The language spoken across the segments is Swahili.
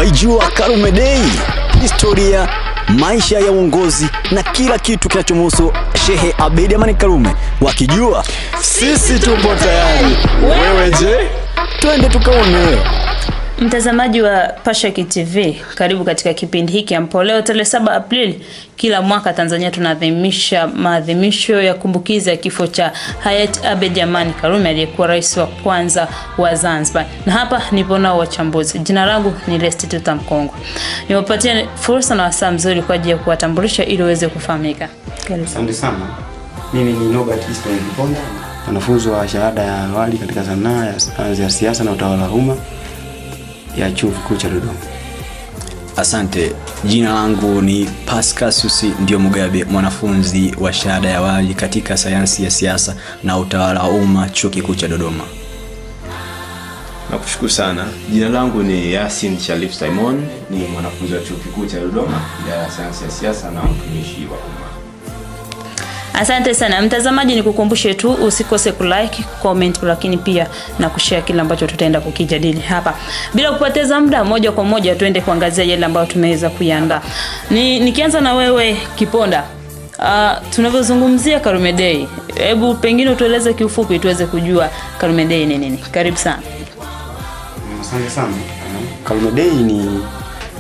Waijua Karume Day, historia, maisha ya uongozi na kila kitu kinachomhusu Shehe Abeid Amani Karume. Wakijua sisi tupo tayari. Wewe je? Twende tukaone. Mtazamaji wa Pashaki TV, karibu katika kipindi hiki ambapo leo tarehe 7 Aprili kila mwaka Tanzania tunaadhimisha maadhimisho ya kumbukizi ya kifo cha hayati Abeid Amani Karume aliyekuwa rais wa kwanza wa Zanzibar. Na hapa nipo nao wachambuzi. Jina langu ni Lestituta Mkongo. Niwapatie fursa na wasaa mzuri kwa ajili ya kuwatambulisha ili uweze kufahamika. Asante sana. Mimi ni Norbert Easton Kiponda, mwanafunzi wa shahada ya awali katika sanaa ya siasa na utawala wa umma ya Chuo Kikuu cha Dodoma. Asante. Jina langu ni Pascasius Ndio Mugabe, mwanafunzi wa shahada ya awali katika sayansi ya siasa na utawala wa umma Chuo Kikuu cha Dodoma. Nakushukuru sana. Jina langu ni Yasin Sharif Simon, ni mwanafunzi wa Chuo Kikuu cha Dodoma, idara ya sayansi ya siasa na utumishi wa umma. Asante sana. Mtazamaji, nikukumbushe tu usikose kulike, comment, lakini pia na kushare kile ambacho tutaenda kukijadili hapa. Bila kupoteza muda, moja kwa moja tuende kuangazia yale ambayo tumeweza kuiandaa. Nikianza na wewe Kiponda. Tunavyozungumzia Karume Day, hebu pengine tueleze kiufupi tuweze kujua Karume Day ni nini. Karibu sana. Asante sana. Karume Day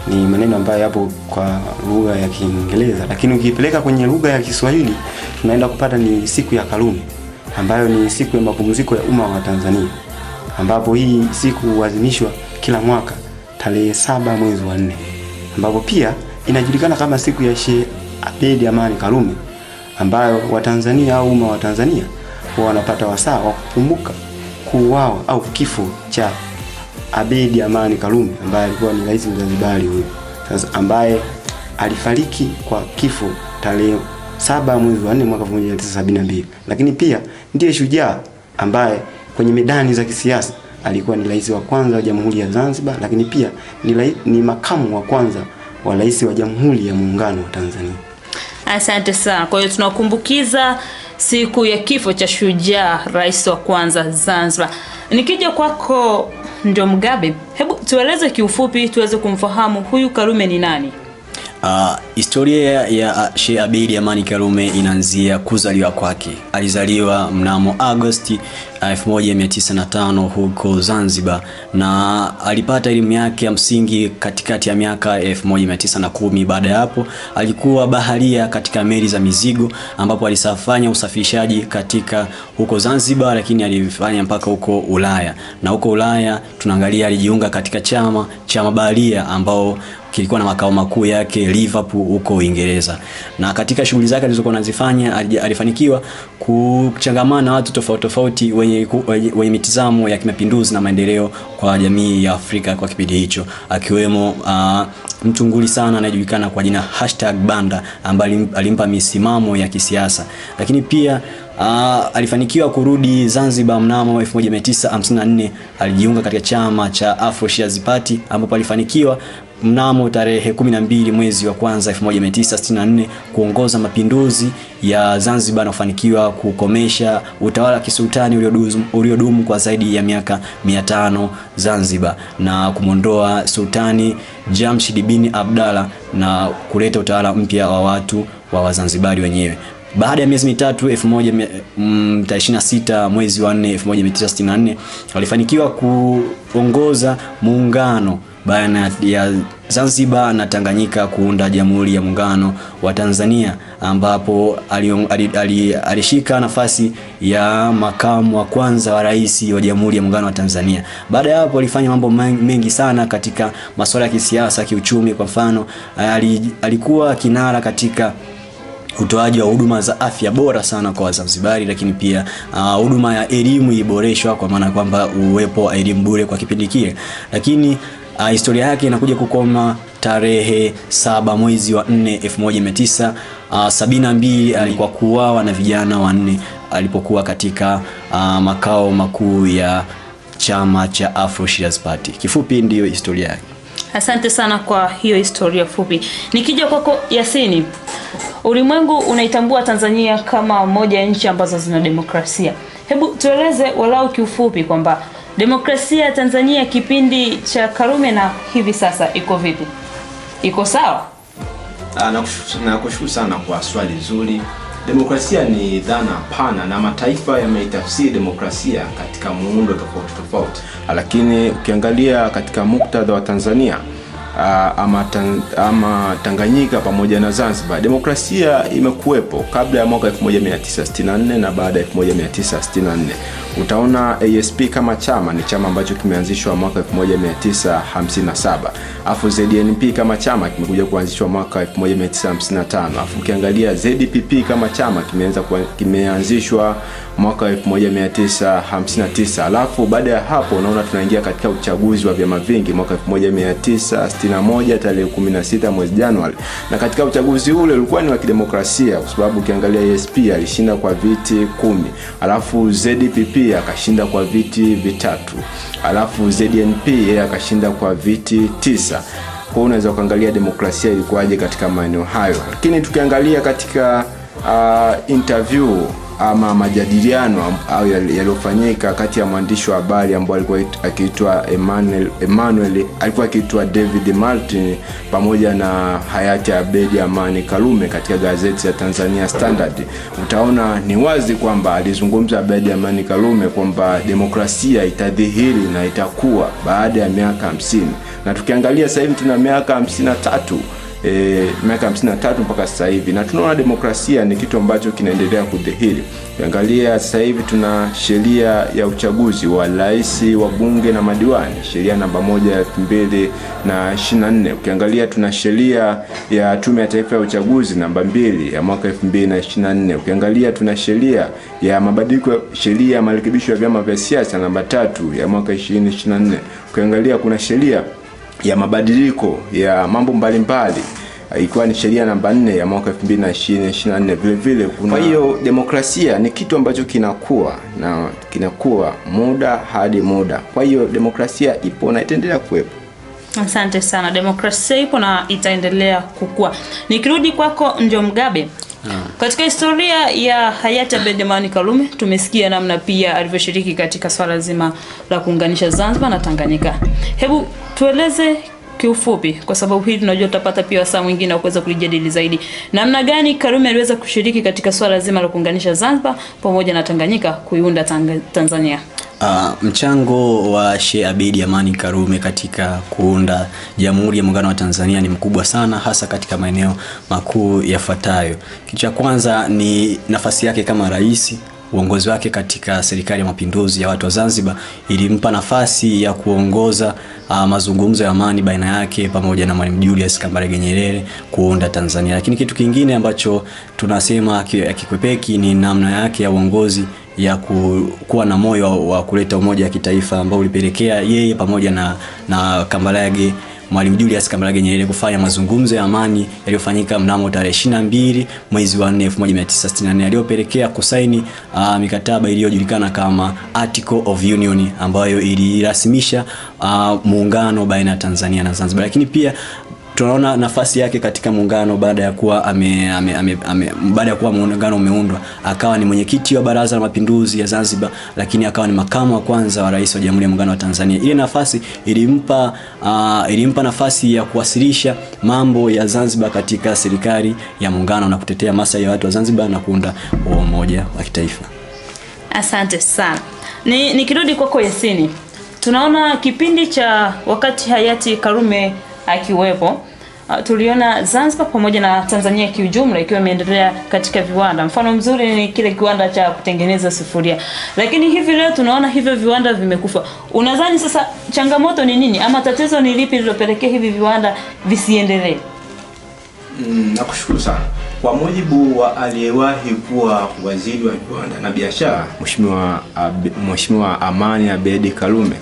ni maneno ambayo yapo kwa lugha ya Kiingereza, lakini ukipeleka kwenye lugha ya Kiswahili tunaenda kupata ni siku ya Karume, ambayo ni siku ya mapumziko ya umma wa Tanzania, ambapo hii siku huadhimishwa kila mwaka tarehe 7 mwezi wa 4, ambapo pia inajulikana kama siku ya Shehe Abeid Amani Karume, ambayo Watanzania au umma wa Tanzania wanapata wasaa wa kukumbuka kuuawa au kifo cha Abeid Amani Karume, ambaye alikuwa ni rais Mzanzibari huyo. Sasa ambaye alifariki kwa kifo tarehe 7 mwezi wa 4 mwaka 1972. Lakini pia ndiye shujaa ambaye kwenye medani za kisiasa alikuwa ni rais wa kwanza wa Jamhuri ya Zanzibar, lakini pia ni makamu wa kwanza wa rais wa Jamhuri ya Muungano wa Tanzania. Asante sana. Kwa hiyo tunakumbukiza siku ya kifo cha shujaa rais wa kwanza Zanzibar. Nikija kwako Ndio Mugabe, hebu tueleze kiufupi tuweze kumfahamu huyu Karume ni nani? Historia ya Shehe Abeid Amani Karume inaanzia kuzaliwa kwake. Alizaliwa mnamo Agosti 1905 huko Zanzibar, na alipata elimu yake ya msingi katikati ya miaka 1910. Baada ya hapo alikuwa baharia katika meli za mizigo, ambapo alisafanya usafirishaji katika huko Zanzibar, lakini alifanya mpaka huko Ulaya. Na huko Ulaya tunaangalia alijiunga katika chama cha mabaharia ambao kilikuwa na makao makuu yake Liverpool huko Uingereza. Na katika shughuli zake alizokuwa anazifanya alifanikiwa kuchangamana na watu tofauti tofauti wenye mitazamo ya kimapinduzi na maendeleo kwa jamii ya Afrika kwa kipindi hicho, akiwemo mtu nguli sana anayejulikana kwa jina #Banda, ambaye alimpa misimamo ya kisiasa. Lakini pia alifanikiwa kurudi Zanzibar mnamo 1954. Alijiunga katika chama cha Afro Shirazi Party, ambapo alifanikiwa mnamo tarehe 12 mwezi wa kwanza 1964 kuongoza mapinduzi ya Zanzibar na kufanikiwa kukomesha utawala wa kisultani uliodumu kwa zaidi ya miaka 500 Zanzibar, na kumondoa Sultani Jamshid bin Abdallah na kuleta utawala mpya wa watu wa Wazanzibari wenyewe. Baada ya miezi mitatu 26 mwezi wa 4 1964 walifanikiwa kuongoza muungano baina ya Zanzibar na Tanganyika kuunda Jamhuri ya Muungano wa Tanzania, ambapo alishika nafasi ya makamu wa kwanza wa rais wa Jamhuri ya Muungano wa Tanzania. Baada ya hapo alifanya mambo mengi sana katika masuala ya kisiasa, kiuchumi. Kwa mfano, alikuwa kinara katika utoaji wa huduma za afya bora sana kwa Wazanzibari, lakini pia huduma ya elimu iliboreshwa, kwa maana kwamba uwepo wa elimu bure kwa kipindi kile. Lakini historia yake inakuja kukoma tarehe 7 mwezi wa 4 1972 alikuwa kuuawa na vijana wanne alipokuwa katika makao makuu ya chama cha Afro Shirazi Party. Kifupi ndiyo historia yake. Asante sana kwa hiyo historia fupi. Nikija kwako Yasini, ulimwengu unaitambua Tanzania kama moja ya nchi ambazo zina demokrasia. Hebu tueleze walau kiufupi kwamba demokrasia ya Tanzania kipindi cha Karume na hivi sasa iko vipi? Iko sawa? Nakushukuru sana kwa swali zuri. Demokrasia ni dhana pana na mataifa yameitafsiri demokrasia katika muundo tofauti tofauti. Lakini ukiangalia katika muktadha wa Tanzania ama Tanganyika pamoja na Zanzibar, demokrasia imekuwepo kabla ya mwaka 1964 na baada ya 1964. Utaona ASP kama chama ni chama ambacho kimeanzishwa mwaka 1957. Afu ZNP kama chama kimekuja kuanzishwa mwaka 1955. Afu ukiangalia ZPP kama chama kimeanzishwa mwaka 1959. Alafu baada ya hapo unaona tunaingia katika uchaguzi wa vyama vingi mwaka 1961 tarehe 16 mwezi Januari. Na katika uchaguzi ule ulikuwa ni wa kidemokrasia kwa sababu ukiangalia ASP alishinda kwa viti 10. Alafu ZPP akashinda kwa viti 3. Alafu ZNP akashinda kwa viti 9. Kwa unaweza kuangalia demokrasia ilikuwaje katika maeneo hayo. Lakini tukiangalia katika interview ama majadiliano au yaliyofanyika kati ya mwandishi wa habari ambaye alikuwa akiitwa Emmanuel alikuwa akiitwa David Martin pamoja na hayati Abedi Amani Karume katika gazeti ya Tanzania Standard, utaona ni wazi kwamba alizungumza Abedi Amani Karume kwamba demokrasia itadhihiri na itakuwa baada ya miaka 50. Na tukiangalia sasa hivi tuna miaka 53 miaka 53 mpaka sasa hivi, na tunaona demokrasia ni kitu ambacho kinaendelea kudhihiri. Ukiangalia sasa hivi tuna sheria ya uchaguzi wa rais, wa bunge na madiwani, sheria namba 1 ya 2024. Ukiangalia tuna sheria ya tume ya taifa ya uchaguzi namba 2 ya mwaka 2024. Ukiangalia tuna sheria ya mabadiliko sheria ya marekebisho ya vyama vya siasa namba 3 ya mwaka 2024. Ukiangalia kuna sheria ya mabadiliko ya mambo mbalimbali ilikuwa ni sheria namba 4 ya mwaka 2024 vile vile. Kwa hiyo demokrasia ni kitu ambacho kinakuwa muda hadi muda. Kwa hiyo demokrasia ipo na itaendelea kuwepo. Asante sana. Demokrasia ipo na itaendelea kukua. Nikirudi kwako Njomgabe, katika historia ya hayati Abedi Amani Karume tumesikia namna pia alivyoshiriki katika swala zima la kuunganisha Zanzibar na Tanganyika. Hebu tueleze kiufupi, kwa sababu hili tunajua tutapata pia saa mwingine wa kuweza kulijadili zaidi, namna gani Karume aliweza kushiriki katika swala zima la kuunganisha Zanzibar pamoja na Tanganyika kuiunda Tanzania. Mchango wa Sheikh Abedi Amani Karume katika kuunda Jamhuri ya Muungano wa Tanzania ni mkubwa sana, hasa katika maeneo makuu yafuatayo. Kitu cha kwanza ni nafasi yake kama rais. Uongozi wake katika serikali ya mapinduzi ya watu wa Zanzibar ilimpa nafasi ya kuongoza mazungumzo ya amani baina yake pamoja na Mwalimu Julius Kambarage Nyerere kuunda Tanzania. Lakini kitu kingine ambacho tunasema kikwepeki ni namna yake ya uongozi ya kuwa na moyo wa kuleta umoja wa kitaifa ambao ulipelekea yeye pamoja na Kambarage Mwalimu Julius Kambarage Nyerere kufanya mazungumzo ya amani yaliyofanyika mnamo tarehe 22 mwezi wa 4 1964 yaliyopelekea kusaini mikataba iliyojulikana kama Article of Union ambayo ilirasimisha muungano baina ya Tanzania na Zanzibar. Lakini pia tunaona nafasi yake katika muungano baada ya kuwa baada ya kuwa muungano umeundwa, akawa ni mwenyekiti wa Baraza la Mapinduzi ya Zanzibar, lakini akawa ni makamu wa kwanza wa rais wa Jamhuri ya Muungano wa Tanzania. Ile nafasi ilimpa nafasi ya kuwasilisha mambo ya Zanzibar katika serikali ya muungano na kutetea maslahi ya watu wa Zanzibar na kuunda umoja wa kitaifa. Asante sana. Nikirudi kwako Yasini, tunaona kipindi cha wakati hayati Karume akiwepo, tuliona Zanzibar pamoja na Tanzania kiujumla ikiwa imeendelea katika viwanda. Mfano mzuri ni kile kiwanda cha kutengeneza sufuria. Lakini hivi leo tunaona hivyo viwanda vimekufa. Unadhani sasa changamoto ni nini ama tatizo ni lipi lililopelekea hivi viwanda visiendelee? Nakushukuru sana. Kwa mujibu wa aliyewahi kuwa waziri wa viwanda na biashara, Mheshimiwa Amani Abedi Karume,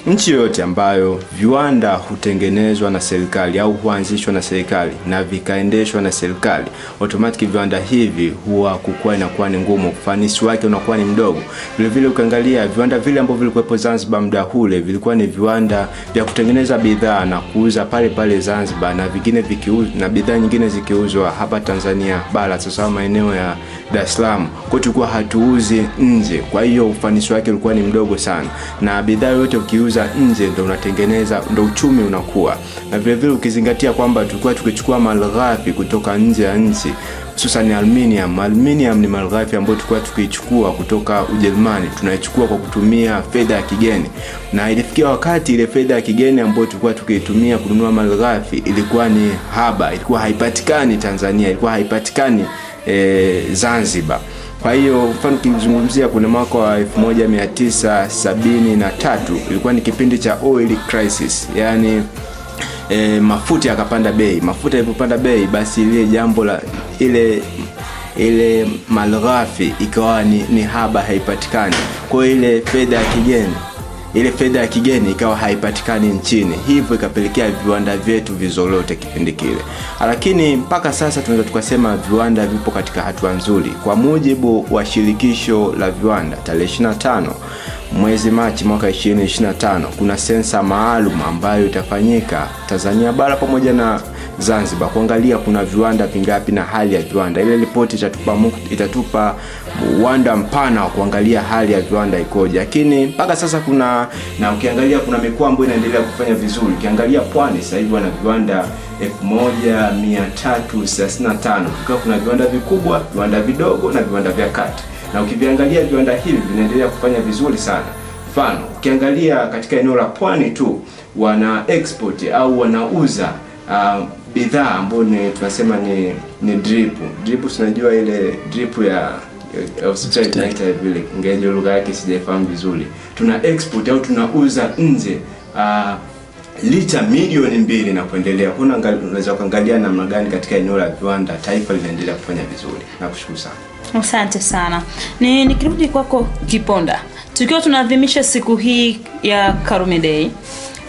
nchi yoyote ambayo viwanda hutengenezwa na serikali au huanzishwa na serikali na vikaendeshwa na serikali, automatic viwanda hivi huwa kukua inakuwa ni ngumu, ufanisi wake unakuwa ni mdogo. Vile vile ukiangalia viwanda vile ambavyo vilikuwepo Zanzibar muda ule vilikuwa ni viwanda vya kutengeneza bidhaa na kuuza pale pale Zanzibar, na vingine vikiuzwa na bidhaa nyingine zikiuzwa hapa Tanzania bara, sasa maeneo ya Dar es Salaam. Kwa tulikuwa hatuuzi nje, kwa hiyo ufanisi wake ulikuwa ni mdogo sana, na bidhaa yote ukiuza nje ndio unatengeneza, ndio uchumi unakuwa. Na vile vile ukizingatia kwamba tulikuwa tukichukua malighafi kutoka nje ya nchi, hususan aluminium ni malighafi ambayo tulikuwa tukichukua kutoka Ujerumani, tunaichukua kwa kutumia fedha ya kigeni, na ilifikia wakati ile fedha ya kigeni ambayo tulikuwa tukiitumia kununua malighafi ilikuwa ni haba, ilikuwa haipatikani Tanzania, ilikuwa haipatikani Zanzibar. Kwa hiyo mfano kizungumzia kuna mwaka wa 1973 ilikuwa ni kipindi cha oil crisis, yani mafuta yakapanda bei. Mafuta yalipopanda bei, basi ile jambo la ile malighafi ikawa ni haba, haipatikani. Kwa ile fedha ya kigeni ikawa haipatikani nchini, hivyo ikapelekea viwanda vyetu vizorote kipindi kile. Lakini mpaka sasa tunaweza tukasema viwanda vipo katika hatua nzuri. Kwa mujibu wa shirikisho la viwanda, tarehe 25 mwezi Machi mwaka 2025 kuna sensa maalum ambayo itafanyika Tanzania bara pamoja na Zanzibar kuangalia kuna viwanda vingapi na hali ya viwanda. Ile ripoti itatupa uwanda mpana wa kuangalia hali ya viwanda ikoje. Lakini mpaka sasa na ukiangalia kuna mikoa ambayo inaendelea kufanya vizuri. Ukiangalia Pwani sasa hivi wana viwanda 1335. Kuna viwanda vikubwa, viwanda vidogo na viwanda vya kati. Na ukiviangalia viwanda hivi vinaendelea kufanya vizuri sana. Mfano, ukiangalia katika eneo la Pwani tu wana export au wanauza bidhaa ambayo tunasema ni drip. Tunajua ile drip ya Australia inaita vile, ingawa lugha yake sijafahamu vizuri. Tuna export au tunauza nje lita milioni 2 na kuendelea. Unaweza kuangalia namna gani katika eneo la viwanda taifa linaendelea kufanya vizuri. Nakushukuru sana. Asante sana. Nikirudi kwako Kiponda, tukiwa tunaadhimisha siku hii ya Karume Day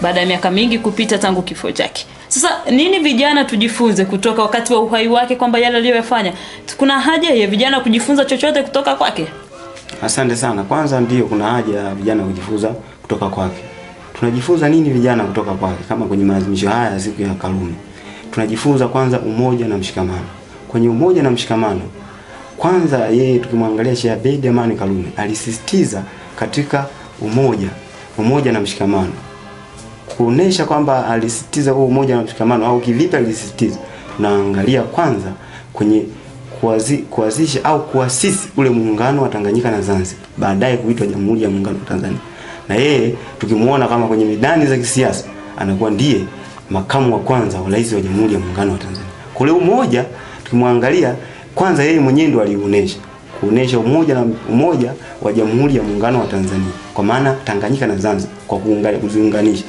baada ya miaka mingi kupita tangu kifo chake. Sasa nini vijana tujifunze kutoka wakati wa uhai wake, kwamba yale aliyofanya, kuna haja ya vijana kujifunza chochote kutoka kwake? Asante sana. Kwanza ndio kuna haja ya vijana kujifunza kutoka kwake. Tunajifunza nini vijana kutoka kwake? Kama kwenye maadhimisho haya ya siku ya Karume, tunajifunza kwanza umoja na mshikamano. Kwenye umoja na mshikamano, kwanza yeye tukimwangalia Sheikh Abeid Amani Karume alisisitiza katika umoja na mshikamano. Kuonesha kwamba alisisitiza huo umoja na mshikamano au kivipi alisisitiza, tunaangalia kwanza kwenye kuanzisha au kuasisi ule muungano wa Tanganyika na Zanzibar, baadaye kuitwa Jamhuri ya Muungano wa Tanzania. Na yeye tukimuona kama kwenye midani za kisiasa anakuwa ndiye makamu wa kwanza wa rais wa Jamhuri ya Muungano wa Tanzania. Kule umoja tukimwangalia kwanza yeye mwenyewe ndo kuonesha umoja wa Jamhuri ya Muungano wa Tanzania, kwa maana Tanganyika na Zanzibar kwa kuziunganisha,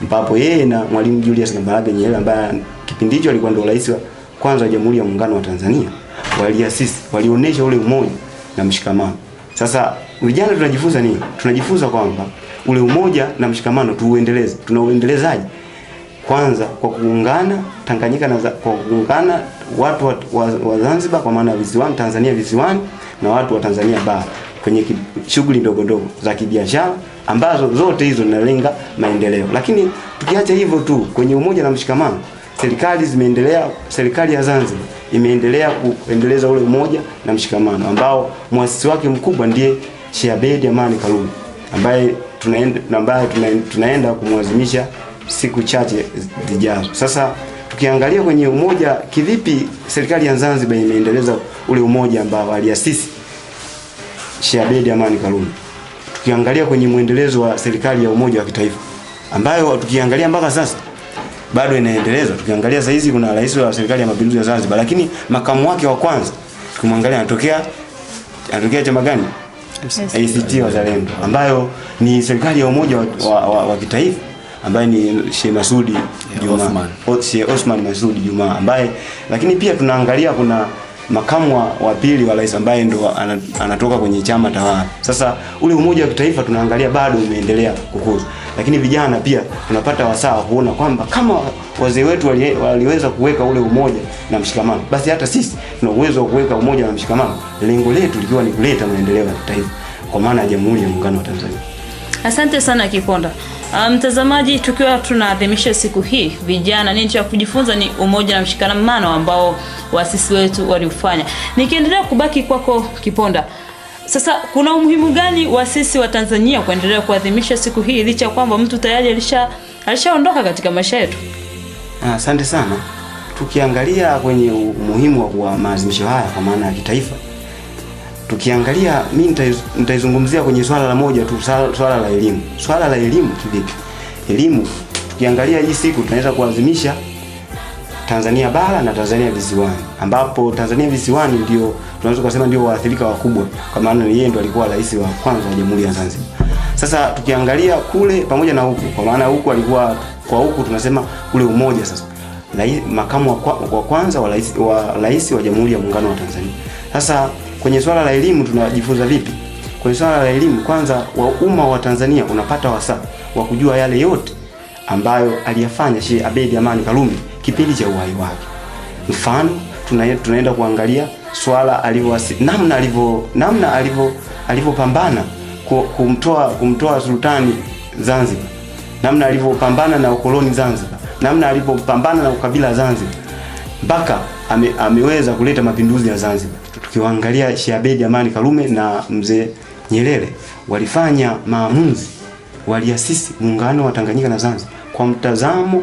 ambapo yeye na Mwalimu Julius Kambarage Nyerere ambaye kipindi hicho alikuwa ndo rais wa kwanza wa Jamhuri ya Muungano wa Tanzania, walionyesha ule umoja na mshikamano. Sasa vijana tunajifunza nini? Tunajifunza kwamba ule umoja na mshikamano tuuendeleze. Tunauendelezaje? Kwanza kwa kuungana Tanganyika na kwa kuungana watu wa Zanzibar kwa maana visiwani, Tanzania visiwani, na watu wa Tanzania bara kwenye shughuli ndogo za kibiashara ambazo zote hizo zinalenga maendeleo. Lakini tukiacha hivyo tu kwenye umoja na mshikamano, serikali ya Zanzibar imeendelea kuendeleza ule umoja na mshikamano ambao muasisi wake mkubwa ndiye Sheikh Abeid Amani Karume ambaye tunaenda kumwadhimisha siku chache zijazo. Sasa tukiangalia kwenye umoja, kivipi serikali ya Zanzibar imeendeleza ule umoja ambao aliasisi Sheikh Abeid Amani Karume. Tukiangalia kwenye muendelezo wa serikali ya umoja wa kitaifa ambayo tukiangalia mpaka sasa bado inaendelezwa. Tukiangalia sasa hizi kuna rais wa serikali ya mapinduzi ya Zanzibar, lakini makamu wake wa kwanza tukimwangalia anatokea chama gani? ACT Wazalendo, ambayo ni serikali ya umoja wa kitaifa ambaye ni Sheikh Masudi Juma, Sheikh Osman Masudi Juma ambaye. Lakini pia tunaangalia kuna makamu wa pili wa rais ambaye ndo anatoka kwenye chama tawala. Sasa ule umoja wa kitaifa tunaangalia bado umeendelea kukuzwa. Lakini vijana pia tunapata wasaa kuona kwamba kama wazee wetu waliweza kuweka ule umoja na mshikamano, basi hata sisi tuna uwezo wa kuweka umoja na mshikamano, lengo letu likiwa ni kuleta maendeleo ya kitaifa kwa maana ya Jamhuri ya Muungano wa Tanzania. Asante sana Kiponda. Mtazamaji, tukiwa tunaadhimisha siku hii, vijana nini cha kujifunza ni umoja na mshikamano ambao waasisi wetu waliufanya. Nikiendelea kubaki kwako Kiponda, sasa kuna umuhimu gani waasisi wa Tanzania kuendelea kuadhimisha siku hii licha kwamba mtu tayari alishaondoka katika maisha yetu? Asante sana. Tukiangalia kwenye umuhimu wa maadhimisho haya kwa maana ya kitaifa, tukiangalia mimi nitaizungumzia kwenye swala la moja tu, swala la elimu. Swala la elimu kivipi? Elimu, tukiangalia hii siku tunaweza kuadhimisha Tanzania bara na Tanzania visiwani, ambapo Tanzania visiwani ndio tunaweza kusema ndio waathirika wakubwa, kwa maana yeye ndo alikuwa rais wa kwanza wa Jamhuri ya Zanzibar. Sasa tukiangalia kule pamoja na huku, kwa maana huku alikuwa kwa huku tunasema ule umoja. Sasa makamu wa kwanza wa rais wa Jamhuri ya Muungano wa Tanzania. Sasa kwenye swala la elimu tunajifunza vipi? Kwenye swala la elimu, kwanza umma wa Tanzania unapata wasaa wa kujua yale yote ambayo aliyafanya Sheikh Abeid Amani Karume kipindi cha uhai wake. Mfano tunaenda kuangalia swala namna alivyopambana kumtoa sultani Zanzibar, namna alivyopambana na ukoloni Zanzibar, namna alivyopambana na ukabila Zanzibar mpaka ameweza kuleta mapinduzi ya Zanzibar. Tukiangalia Sheikh Abeid Amani Karume na Mzee Nyerere walifanya maamuzi, waliasisi muungano wa Tanganyika na Zanzibar kwa mtazamo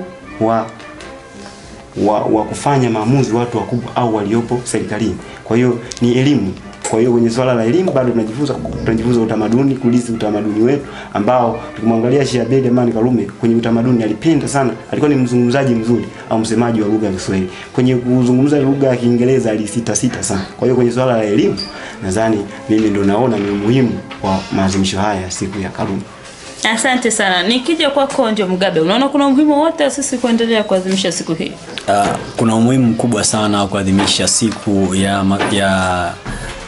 wa kufanya maamuzi watu wakubwa au waliopo serikalini. Kwa hiyo ni elimu. Kwa hiyo kwenye swala la elimu bado tunajifunza utamaduni, kulisi utamaduni wetu ambao tukimwangalia Sheikh Abeid Amani Karume kwenye utamaduni alipenda sana, alikuwa ni mzungumzaji mzuri au msemaji wa lugha ya Kiswahili. Kwenye kuzungumza lugha ya Kiingereza alisita sana. Kwa hiyo kwenye swala la elimu nadhani mimi ndo naona ni muhimu wa maadhimisho haya siku ya Karume. Asante sana. Nikija kwako ndio Mugabe, unaona kuna umuhimu wote sisi kuendelea kuadhimisha siku hii? Kuna umuhimu mkubwa sana kuadhimisha siku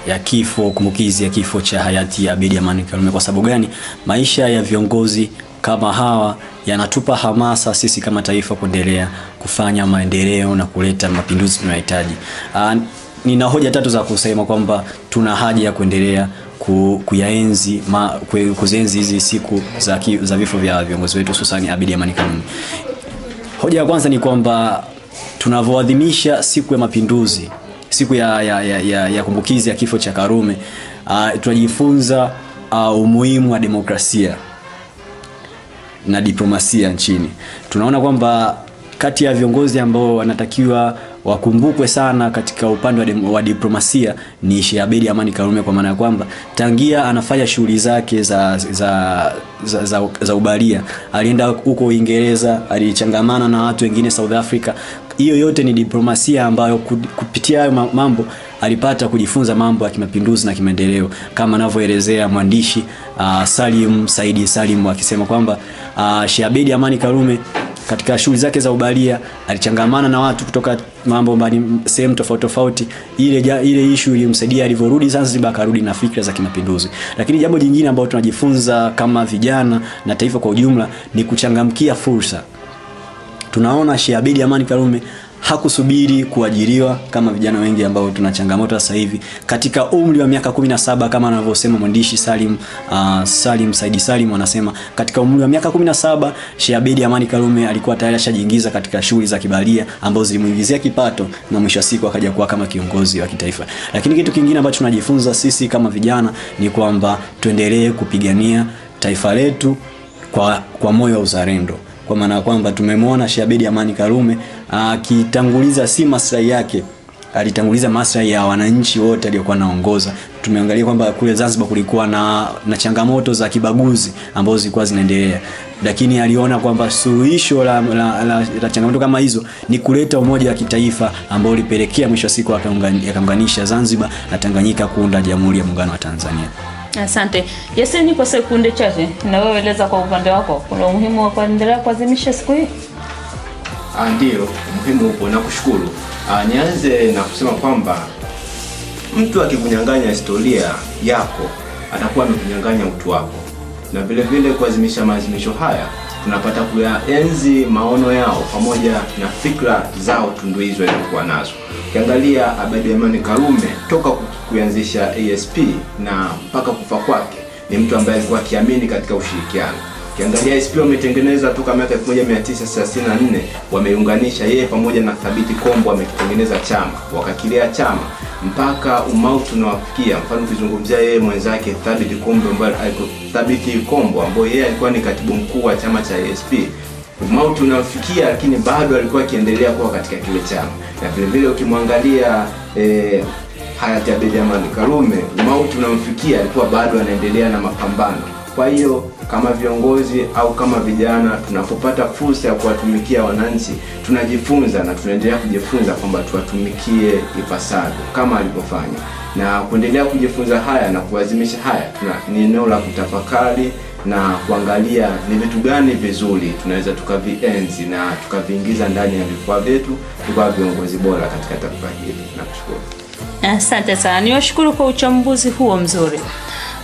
ya kifo, kumbukizi ya kifo cha hayati Abeid Amani Karume. Kwa sababu gani? Maisha ya viongozi kama hawa yanatupa hamasa sisi kama taifa kuendelea kufanya maendeleo na kuleta mapinduzi tunayohitaji. Nina hoja tatu za kusema kwamba tuna haja ya kuendelea kuzienzi hizi siku za vifo vya viongozi wetu hususan Abeid Amani Karume. Hoja ya kwanza ni kwamba tunavyoadhimisha siku ya mapinduzi, siku ya kumbukizi ya kifo cha Karume, tunajifunza umuhimu wa demokrasia na diplomasia nchini. Tunaona kwamba kati ya viongozi ambao wanatakiwa wakumbukwe sana katika upande wa diplomasia ni Sheikh Abeid Amani Karume, kwa maana ya kwamba tangia anafanya shughuli zake za ubaria, alienda huko Uingereza, alichangamana na watu wengine South Africa. Hiyo yote ni diplomasia ambayo kupitia hayo mambo alipata kujifunza mambo ya kimapinduzi na kimaendeleo, kama anavyoelezea mwandishi Saidi Salim akisema kwamba Sheikh Abeid Amani Karume katika shughuli zake za ubaria alichangamana na watu kutoka mambo sehemu tofauti. Ile issue ilimsaidia alivyorudi Zanzibar, akarudi na fikra za kimapinduzi. Lakini jambo jingine ambalo tunajifunza kama vijana na taifa kwa ujumla ni kuchangamkia fursa. Tunaona Sheikh Abeid Amani Karume hakusubiri kuajiriwa kama vijana wengi ambao tuna changamoto sasa hivi. Katika umri wa miaka 17 kama anavyosema mwandishi Saidi Salim anasema katika umri wa miaka 17 Sheikh Abeid Amani Karume alikuwa tayari ashajiingiza katika shughuli za kibalia ambazo zilimuingizia kipato na mwisho wa siku akaja kuwa kama kiongozi wa kitaifa. Lakini kitu kingine ambacho tunajifunza sisi kama vijana ni kwamba tuendelee kupigania taifa letu kwa moyo wa uzalendo. Kwa maana kwamba tumemwona Sheikh Abeid Amani Karume akitanguliza si maslahi yake, alitanguliza maslahi ya wananchi wote aliokuwa anaongoza. Tumeangalia kwamba kule Zanzibar kulikuwa na changamoto za kibaguzi ambazo zilikuwa zinaendelea, lakini aliona kwamba suluhisho la changamoto kama hizo ni kuleta umoja wa kitaifa ambao ulipelekea mwisho wa siku akaunganisha Zanzibar na Tanganyika kuunda Jamhuri ya Muungano wa Tanzania. Asante. Yasini, kwa sekunde chache na wewe eleza kwa upande wako kuna umuhimu wa kuendelea kuadhimisha siku hii? Ndio, umuhimu upo na kushukuru. Nianze na kusema kwamba Mtu akikunyang'anya historia yako atakuwa amekunyang'anya utu wako. Na vile vile kuadhimisha maadhimisho haya tunapata kuyaenzi maono yao pamoja na fikra zao tunduizo zilizokuwa nazo. Ukiangalia Abeid Amani Karume toka kuanzisha ASP na mpaka kufa kwake ni mtu ambaye alikuwa akiamini katika ushirikiano. Ukiangalia ASP wametengeneza toka miaka 1934, wameunganisha yeye pamoja na Thabiti Kombo, wamekitengeneza chama, wakakilea chama mpaka umauti unawafikia. Mfano ukizungumzia yeye mwenzake Thabiti Kombo ambaye yeye alikuwa ni katibu mkuu wa chama cha ASP, umauti unawafikia lakini bado alikuwa akiendelea kuwa katika kile chama. Na vile vile ukimwangalia hayati Abeid Amani Karume, umauti unamfikia alikuwa bado anaendelea na mapambano. Kwa hiyo kama viongozi au kama vijana tunapopata fursa ya kuwatumikia wananchi, tunajifunza na tunaendelea kujifunza kwamba tuwatumikie ipasavyo kama alivyofanya. Na kuendelea kujifunza haya na kuadhimisha haya, ni eneo la kutafakari na kuangalia ni vitu gani vizuri tunaweza tukavienzi na tukaviingiza ndani ya vifua vyetu, tukawa viongozi bora katika taifa hili. Nakushukuru. Asante sana. Niwashukuru kwa uchambuzi huo mzuri.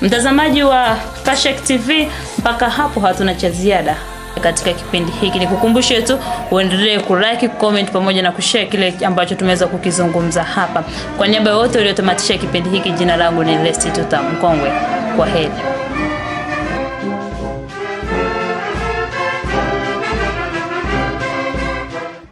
Mtazamaji wa Pashek TV, mpaka hapo hatuna cha ziada katika kipindi hiki. Nikukumbushe tu uendelee kulike, comment pamoja na kushare kile ambacho tumeweza kukizungumza hapa. Kwa niaba ya wote waliotamatisha kipindi hiki, jina langu ni Lesti Tuta Mkongwe. Kwa heri.